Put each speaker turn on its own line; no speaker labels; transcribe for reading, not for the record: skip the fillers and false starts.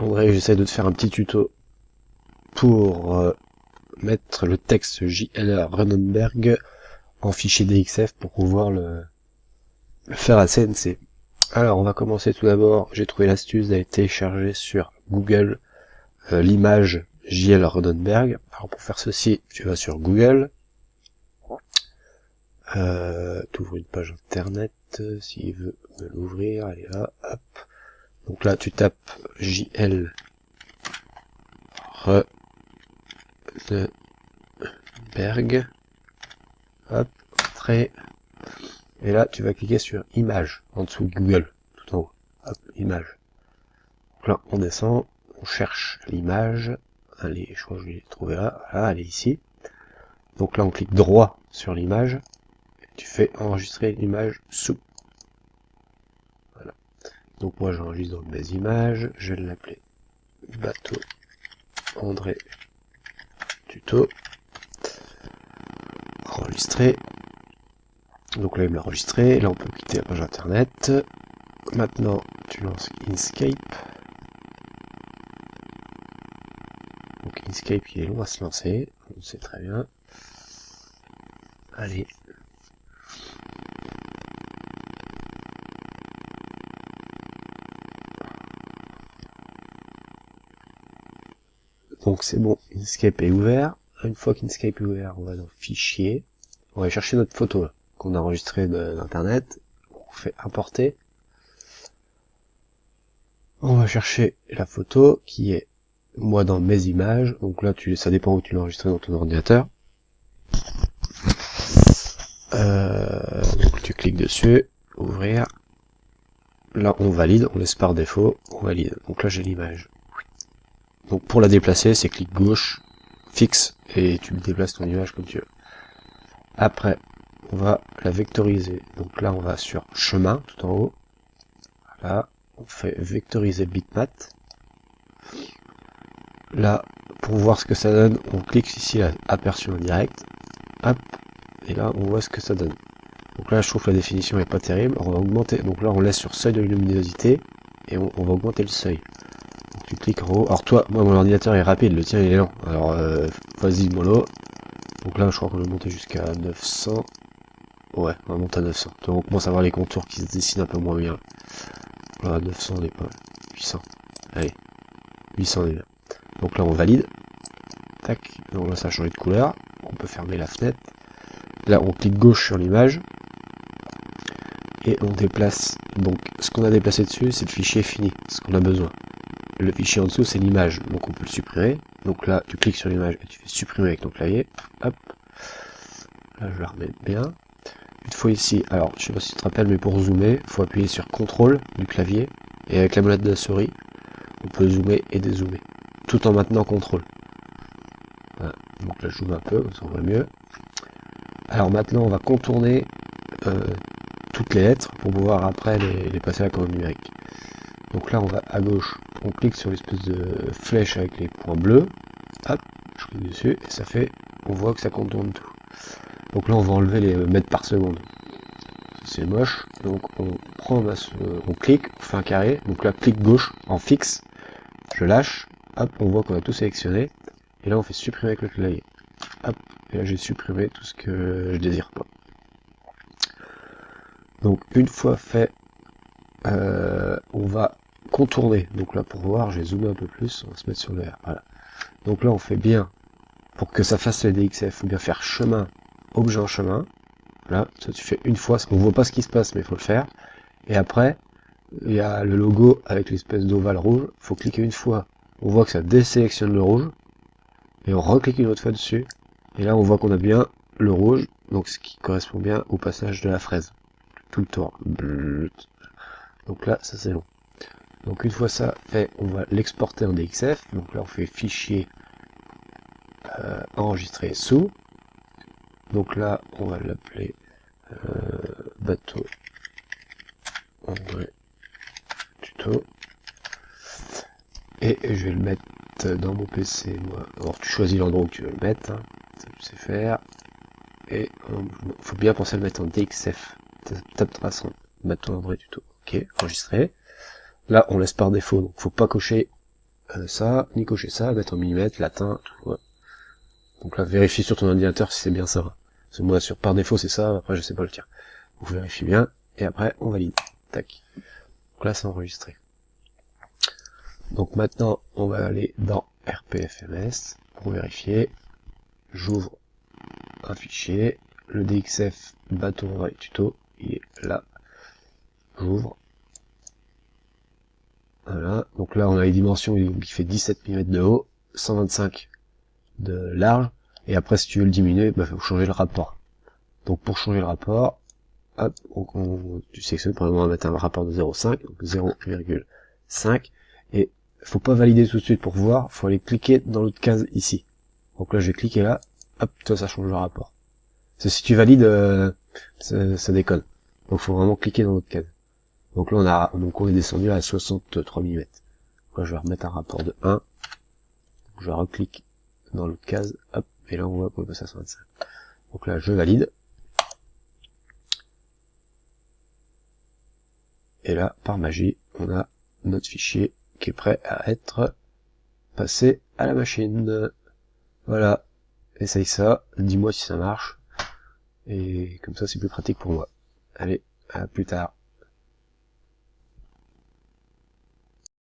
En vrai, j'essaie de te faire un petit tuto pour mettre le texte JL Runenberg en fichier DXF pour pouvoir le faire à CNC. Alors, on va commencer tout d'abord. J'ai trouvé l'astuce d'aller télécharger sur Google l'image JL Runenberg. Alors, pour faire ceci, tu vas sur Google. T'ouvres une page internet, s'il veut me l'ouvrir, allez là, hop. Donc là, tu tapes JL Runenberg, hop, entrée, et là, tu vas cliquer sur image, en dessous de Google, tout en haut, hop, image. Donc là, on descend, on cherche l'image, allez, je crois que je l'ai trouvée là, voilà, elle est ici. Donc là, on clique droit sur l'image, tu fais enregistrer l'image sous. Voilà. Donc moi j'enregistre dans mes images, je vais l'appeler bateau André tuto. Enregistrer. Donc là il me l'a enregistré, là on peut quitter la page internet. Maintenant tu lances Inkscape. Donc Inkscape il est long à se lancer, on sait très bien. Allez. Donc c'est bon, Inkscape est ouvert. Une fois qu'Inkscape est ouvert, on va dans Fichier. On va chercher notre photo qu'on a enregistrée d'internet. On fait importer. On va chercher la photo qui est moi dans mes images. Donc là ça dépend où tu l'as enregistré dans ton ordinateur. Donc tu cliques dessus, ouvrir. Là on valide, on laisse par défaut, on valide. Donc là j'ai l'image. Donc pour la déplacer, c'est clic gauche, fixe, et tu déplaces ton image comme tu veux. Après, on va la vectoriser. Donc là on va sur chemin, tout en haut. Voilà, on fait vectoriser bitmap. Là, pour voir ce que ça donne, on clique ici à aperçu en direct. Hop, et là on voit ce que ça donne. Donc là je trouve que la définition est pas terrible. On va augmenter, donc là on laisse sur seuil de luminosité et on va augmenter le seuil. Donc tu cliques en haut. Alors toi, moi mon ordinateur est rapide, le tien il est lent. Alors vas-y mollo. Donc là je crois qu'on va monter jusqu'à 900. Ouais, on va monter à 900. Donc on commence à voir les contours qui se dessinent un peu moins bien. Voilà, 900 on est pas. 800. Allez, 800 on est bien. Donc là on valide. Tac, donc là ça a changé de couleur. On peut fermer la fenêtre. Là on clique gauche sur l'image. Et on déplace. Donc ce qu'on a déplacé dessus, c'est le fichier fini, ce qu'on a besoin. Le fichier en dessous, c'est l'image, donc on peut le supprimer. Donc là, tu cliques sur l'image et tu fais supprimer avec ton clavier. Hop. Là, je la remets bien. Une fois ici, alors je sais pas si tu te rappelles, mais pour zoomer, il faut appuyer sur CTRL du clavier. Et avec la molette de la souris, on peut zoomer et dézoomer. Tout en maintenant CTRL. Voilà. Donc là, je zoome un peu, ça voit mieux. Alors maintenant, on va contourner toutes les lettres pour pouvoir après les passer à la commande numérique. Donc là on va à gauche, on clique sur l'espèce de flèche avec les points bleus, hop, je clique dessus et ça fait, on voit que ça contourne tout. Donc là on va enlever les mètres par seconde. C'est moche, donc on prend, on clique, on fait un carré, donc là clic gauche en fixe, je lâche, hop, on voit qu'on a tout sélectionné, et là on fait supprimer avec le clavier. Hop, et là j'ai supprimé tout ce que je désire pas. Donc une fois fait, on va contourner. Donc là pour voir, je vais zoomer un peu plus, on va se mettre sur le R. Voilà. Donc là on fait bien, pour que ça fasse le DXF, il faut bien faire chemin, objet en chemin. Là, ça tu fais une fois, on voit pas ce qui se passe, mais il faut le faire. Et après, il y a le logo avec l'espèce d'ovale rouge, il faut cliquer une fois, on voit que ça désélectionne le rouge, et on reclique une autre fois dessus, et là on voit qu'on a bien le rouge, donc ce qui correspond bien au passage de la fraise. Tout le tour. Donc là, ça c'est long. Donc une fois ça fait, on va l'exporter en DXF. Donc là on fait fichier enregistrer sous. Donc là on va l'appeler bateau André tuto. Et je vais le mettre dans mon PC moi. Alors tu choisis l'endroit où tu veux le mettre, hein. Ça tu sais faire. Et faut bien penser à le mettre en DXF. Tape traçant bateau André tuto. Ok, enregistré. Là on laisse par défaut, donc faut pas cocher ça, ni cocher ça, mettre en millimètres, latin, tout, ouais. Donc là, vérifie sur ton ordinateur si c'est bien ça. Parce que moi, par défaut, c'est ça, après je sais pas le dire. Donc vérifie bien, et après, on valide. Tac. Donc là, c'est enregistré. Donc maintenant, on va aller dans RPFMS pour vérifier. J'ouvre un fichier, le DXF bâton et tuto, il est là. J'ouvre. Voilà, donc là on a les dimensions qui fait 17 mm de haut, 125 de large, et après si tu veux le diminuer, bah faut changer le rapport. Donc pour changer le rapport, hop, tu sélectionnes, par exemple on va mettre un rapport de 0,5, donc 0,5, et faut pas valider tout de suite pour voir, faut aller cliquer dans l'autre case ici. Donc là je vais cliquer là, hop, toi ça change le rapport. Parce que si tu valides, ça déconne. Donc faut vraiment cliquer dans l'autre case. Donc là on est descendu à 63 mm. Donc là je vais remettre un rapport de 1. Donc je reclique dans l'autre case, hop, et là on voit qu'on est passé à 125. Donc là je valide. Et là, par magie, on a notre fichier qui est prêt à être passé à la machine. Voilà. Essaye ça, dis-moi si ça marche. Et comme ça c'est plus pratique pour moi. Allez, à plus tard.